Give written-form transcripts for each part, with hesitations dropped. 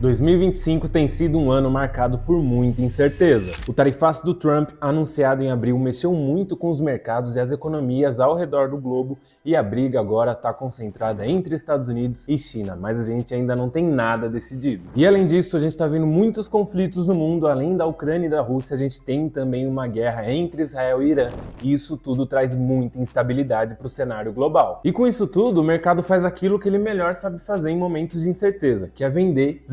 2025 tem sido um ano marcado por muita incerteza. O tarifaço do Trump, anunciado em abril, mexeu muito com os mercados e as economias ao redor do globo, e a briga agora está concentrada entre Estados Unidos e China, mas a gente ainda não tem nada decidido. E além disso, a gente está vendo muitos conflitos no mundo, além da Ucrânia e da Rússia, a gente tem também uma guerra entre Israel e Irã, e isso tudo traz muita instabilidade para o cenário global. E com isso tudo, o mercado faz aquilo que ele melhor sabe fazer em momentos de incerteza, que é vender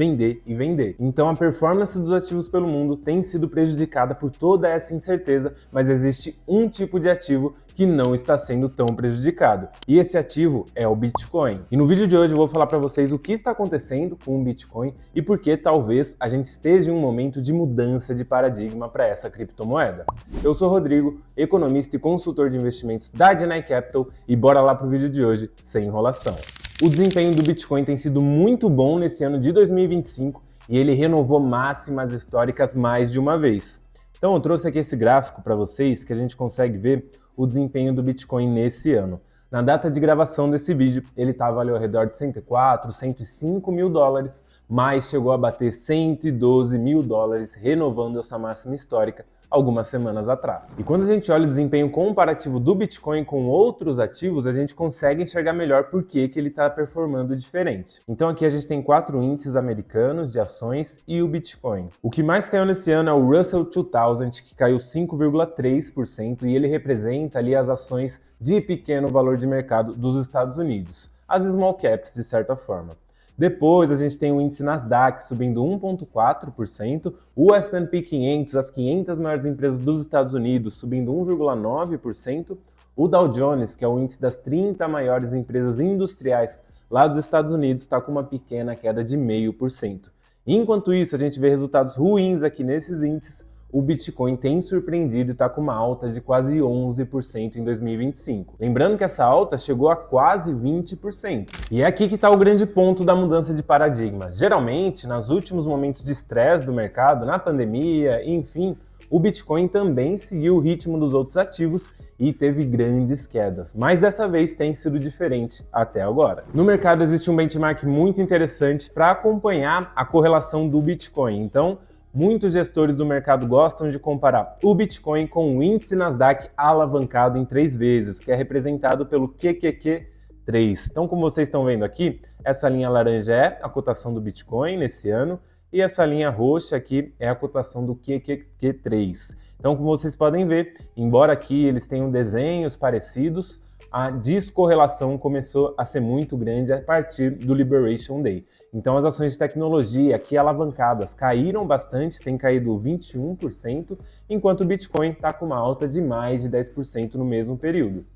e vender. Então a performance dos ativos pelo mundo tem sido prejudicada por toda essa incerteza, mas existe um tipo de ativo que não está sendo tão prejudicado. E esse ativo é o Bitcoin. E no vídeo de hoje eu vou falar para vocês o que está acontecendo com o Bitcoin e por que talvez a gente esteja em um momento de mudança de paradigma para essa criptomoeda. Eu sou Rodrigo, economista e consultor de investimentos da Genai Capital, e bora lá pro vídeo de hoje sem enrolação. O desempenho do Bitcoin tem sido muito bom nesse ano de 2025 e ele renovou máximas históricas mais de uma vez. Então eu trouxe aqui esse gráfico para vocês que a gente consegue ver o desempenho do Bitcoin nesse ano. Na data de gravação desse vídeo, ele estava ali ao redor de 104, 105 mil dólares, mas chegou a bater 112 mil dólares, renovando essa máxima histórica algumas semanas atrás. E quando a gente olha o desempenho comparativo do Bitcoin com outros ativos, a gente consegue enxergar melhor por que ele está performando diferente. Então aqui a gente tem 4 índices americanos de ações e o Bitcoin. O que mais caiu nesse ano é o Russell 2000, que caiu 5,3%, e ele representa ali as ações de pequeno valor de mercado dos Estados Unidos, as small caps de certa forma. Depois a gente tem o índice Nasdaq subindo 1,4%, o S&P 500, as 500 maiores empresas dos Estados Unidos, subindo 1,9%, o Dow Jones, que é o índice das 30 maiores empresas industriais lá dos Estados Unidos, está com uma pequena queda de 0,5%. Enquanto isso, a gente vê resultados ruins aqui nesses índices. O Bitcoin tem surpreendido e está com uma alta de quase 11% em 2025. Lembrando que essa alta chegou a quase 20%. E é aqui que está o grande ponto da mudança de paradigma. Geralmente, nos últimos momentos de estresse do mercado, na pandemia, enfim, o Bitcoin também seguiu o ritmo dos outros ativos e teve grandes quedas, mas dessa vez tem sido diferente até agora. No mercado existe um benchmark muito interessante para acompanhar a correlação do Bitcoin. Então, muitos gestores do mercado gostam de comparar o Bitcoin com o índice Nasdaq alavancado em 3 vezes, que é representado pelo QQQ3. Então, como vocês estão vendo aqui, essa linha laranja é a cotação do Bitcoin nesse ano, e essa linha roxa aqui é a cotação do QQQ3. Então, como vocês podem ver, embora aqui eles tenham desenhos parecidos, a descorrelação começou a ser muito grande a partir do Liberation Day. Então as ações de tecnologia aqui alavancadas caíram bastante, tem caído 21%, enquanto o Bitcoin está com uma alta de mais de 10% no mesmo período.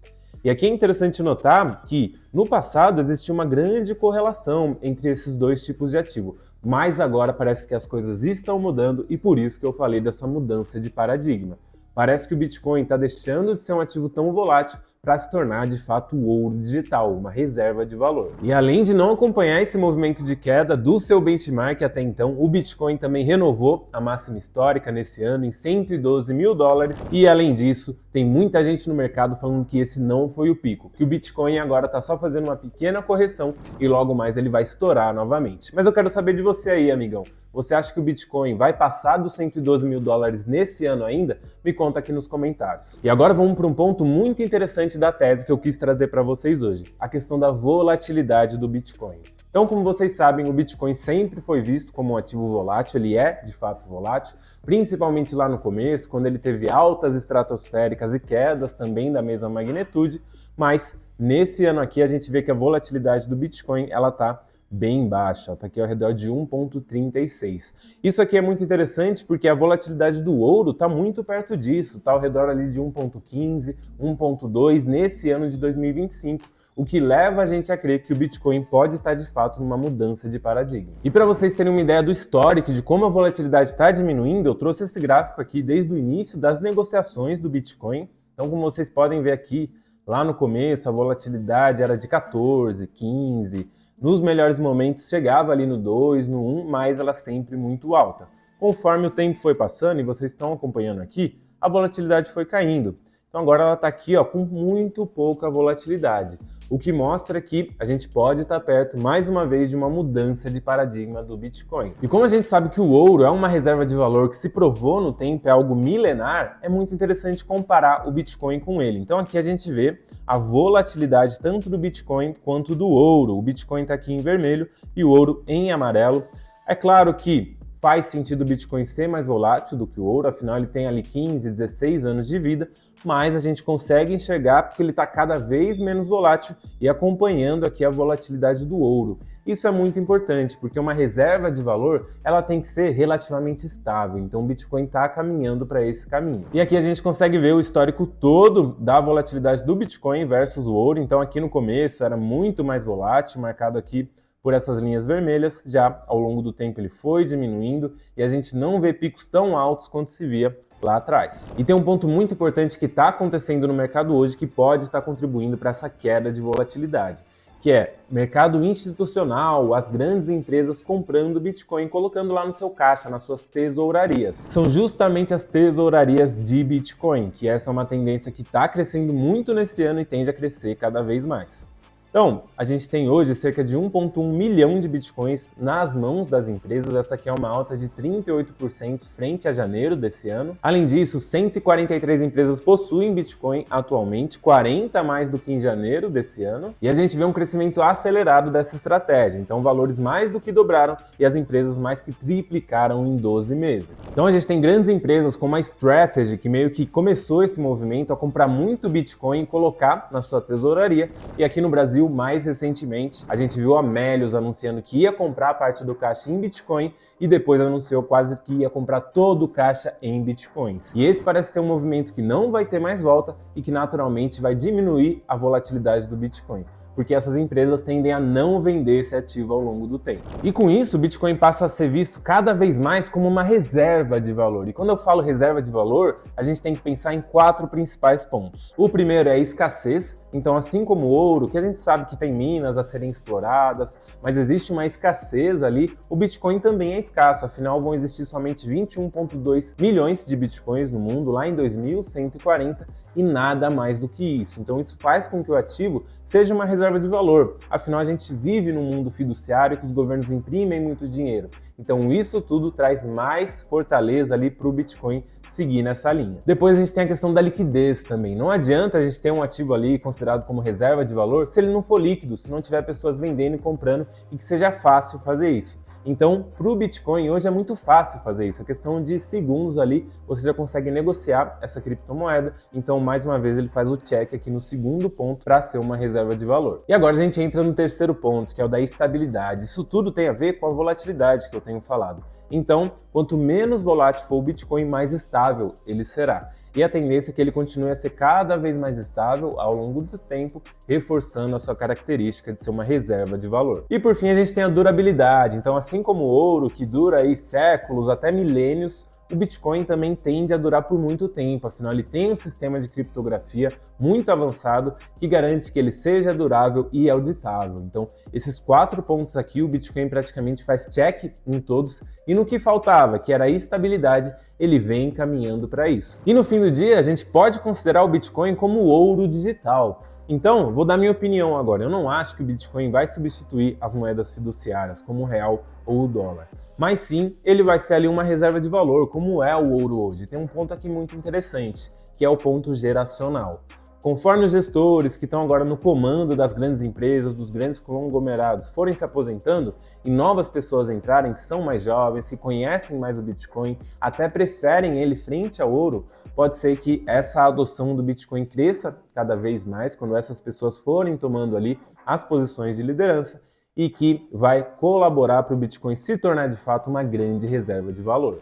E aqui é interessante notar que no passado existia uma grande correlação entre esses dois tipos de ativo, mas agora parece que as coisas estão mudando e por isso que eu falei dessa mudança de paradigma. Parece que o Bitcoin está deixando de ser um ativo tão volátil para se tornar de fato o ouro digital, uma reserva de valor. E além de não acompanhar esse movimento de queda do seu benchmark até então, o Bitcoin também renovou a máxima histórica nesse ano em 112 mil dólares, e além disso, tem muita gente no mercado falando que esse não foi o pico, que o Bitcoin agora está só fazendo uma pequena correção e logo mais ele vai estourar novamente. Mas eu quero saber de você aí, amigão. Você acha que o Bitcoin vai passar dos 112 mil dólares nesse ano ainda? Me conta aqui nos comentários. E agora vamos para um ponto muito interessante da tese que eu quis trazer para vocês hoje, a questão da volatilidade do Bitcoin. Então, como vocês sabem, o Bitcoin sempre foi visto como um ativo volátil, ele é de fato volátil, principalmente lá no começo, quando ele teve altas estratosféricas e quedas também da mesma magnitude, mas nesse ano aqui a gente vê que a volatilidade do Bitcoin ela está bem baixa, está aqui ao redor de 1,36. Isso aqui é muito interessante porque a volatilidade do ouro está muito perto disso, está ao redor ali de 1,15, 1,2 nesse ano de 2025, o que leva a gente a crer que o Bitcoin pode estar de fato numa mudança de paradigma. E para vocês terem uma ideia do histórico de como a volatilidade está diminuindo, eu trouxe esse gráfico aqui desde o início das negociações do Bitcoin. Então, como vocês podem ver aqui, lá no começo a volatilidade era de 14, 15, nos melhores momentos chegava ali no 2, no 1, mas ela sempre muito alta. Conforme o tempo foi passando, e vocês estão acompanhando aqui, a volatilidade foi caindo. Então agora ela está aqui ó, com muito pouca volatilidade. o que mostra que a gente pode estar perto, mais uma vez, de uma mudança de paradigma do Bitcoin. E como a gente sabe que o ouro é uma reserva de valor que se provou no tempo, é algo milenar, é muito interessante comparar o Bitcoin com ele. Então aqui a gente vê a volatilidade tanto do Bitcoin quanto do ouro. O Bitcoin está aqui em vermelho e o ouro em amarelo. É claro que faz sentido o Bitcoin ser mais volátil do que o ouro, afinal ele tem ali 15, 16 anos de vida, mas a gente consegue enxergar porque ele está cada vez menos volátil e acompanhando aqui a volatilidade do ouro. Isso é muito importante, porque uma reserva de valor ela tem que ser relativamente estável, então o Bitcoin está caminhando para esse caminho. E aqui a gente consegue ver o histórico todo da volatilidade do Bitcoin versus o ouro, então aqui no começo era muito mais volátil, marcado aqui por essas linhas vermelhas, já ao longo do tempo ele foi diminuindo e a gente não vê picos tão altos quanto se via lá atrás. E tem um ponto muito importante que está acontecendo no mercado hoje que pode estar contribuindo para essa queda de volatilidade, que é mercado institucional, as grandes empresas comprando Bitcoin, colocando lá no seu caixa, nas suas tesourarias. São justamente as tesourarias de Bitcoin, que essa é uma tendência que está crescendo muito nesse ano e tende a crescer cada vez mais. Então, a gente tem hoje cerca de 1,1 milhão de bitcoins nas mãos das empresas. Essa aqui é uma alta de 38% frente a janeiro desse ano. Além disso, 143 empresas possuem Bitcoin atualmente, 40 a mais do que em janeiro desse ano. E a gente vê um crescimento acelerado dessa estratégia. Então, valores mais do que dobraram e as empresas mais que triplicaram em 12 meses. Então, a gente tem grandes empresas como a Strategy, que meio que começou esse movimento a comprar muito Bitcoin e colocar na sua tesouraria. E aqui no Brasil, mais recentemente, a gente viu a Melius anunciando que ia comprar parte do caixa em Bitcoin e depois anunciou quase que ia comprar todo o caixa em Bitcoins. E esse parece ser um movimento que não vai ter mais volta e que naturalmente vai diminuir a volatilidade do Bitcoin, porque essas empresas tendem a não vender esse ativo ao longo do tempo. E com isso, o Bitcoin passa a ser visto cada vez mais como uma reserva de valor. E quando eu falo reserva de valor, a gente tem que pensar em 4 principais pontos. O primeiro é a escassez. Então, assim como o ouro, que a gente sabe que tem minas a serem exploradas, mas existe uma escassez ali, o Bitcoin também é escasso, afinal vão existir somente 21,2 milhões de Bitcoins no mundo, lá em 2140, e nada mais do que isso. Então isso faz com que o ativo seja uma reserva de valor, afinal a gente vive num mundo fiduciário que os governos imprimem muito dinheiro. Então isso tudo traz mais fortaleza ali para o Bitcoin seguir nessa linha. Depois a gente tem a questão da liquidez também. Não adianta a gente ter um ativo ali considerado como reserva de valor se ele não for líquido, se não tiver pessoas vendendo e comprando e que seja fácil fazer isso. Então, para o Bitcoin, hoje é muito fácil fazer isso. É questão de segundos ali, você já consegue negociar essa criptomoeda. Então, mais uma vez, ele faz o check aqui no segundo ponto para ser uma reserva de valor. E agora a gente entra no terceiro ponto, que é o da estabilidade. Isso tudo tem a ver com a volatilidade que eu tenho falado. Então, quanto menos volátil for o Bitcoin, mais estável ele será. E a tendência é que ele continue a ser cada vez mais estável ao longo do tempo, reforçando a sua característica de ser uma reserva de valor. E por fim a gente tem a durabilidade. Então, assim como o ouro, que dura aí séculos, até milênios, o Bitcoin também tende a durar por muito tempo, afinal ele tem um sistema de criptografia muito avançado que garante que ele seja durável e auditável. Então, esses 4 pontos aqui, o Bitcoin praticamente faz check em todos, e no que faltava, que era a estabilidade, ele vem caminhando para isso. E no fim do dia, a gente pode considerar o Bitcoin como ouro digital. Então, vou dar minha opinião agora. Eu não acho que o Bitcoin vai substituir as moedas fiduciárias, como o real ou o dólar. Mas sim, ele vai ser ali uma reserva de valor, como é o ouro hoje. Tem um ponto aqui muito interessante, que é o ponto geracional. Conforme os gestores que estão agora no comando das grandes empresas, dos grandes conglomerados, forem se aposentando e novas pessoas entrarem que são mais jovens, que conhecem mais o Bitcoin, até preferem ele frente ao ouro, pode ser que essa adoção do Bitcoin cresça cada vez mais quando essas pessoas forem tomando ali as posições de liderança e que vai colaborar para o Bitcoin se tornar de fato uma grande reserva de valor.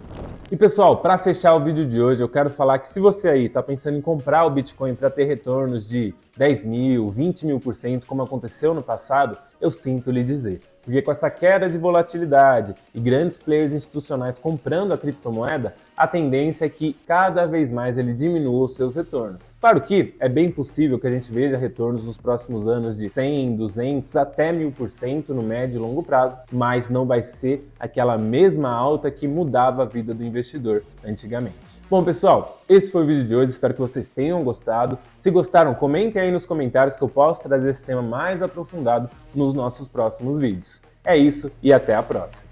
E pessoal, para fechar o vídeo de hoje, eu quero falar que se você aí está pensando em comprar o Bitcoin para ter retornos de 10 mil, 20 mil%, como aconteceu no passado, eu sinto lhe dizer. Porque com essa queda de volatilidade e grandes players institucionais comprando a criptomoeda, a tendência é que cada vez mais ele diminua os seus retornos. Claro que é bem possível que a gente veja retornos nos próximos anos de 100, 200, até 1000% no médio e longo prazo, mas não vai ser aquela mesma alta que mudava a vida do investidor antigamente. Bom, pessoal, esse foi o vídeo de hoje, espero que vocês tenham gostado. Se gostaram, comentem aí nos comentários que eu posso trazer esse tema mais aprofundado nos nossos próximos vídeos. É isso e até a próxima!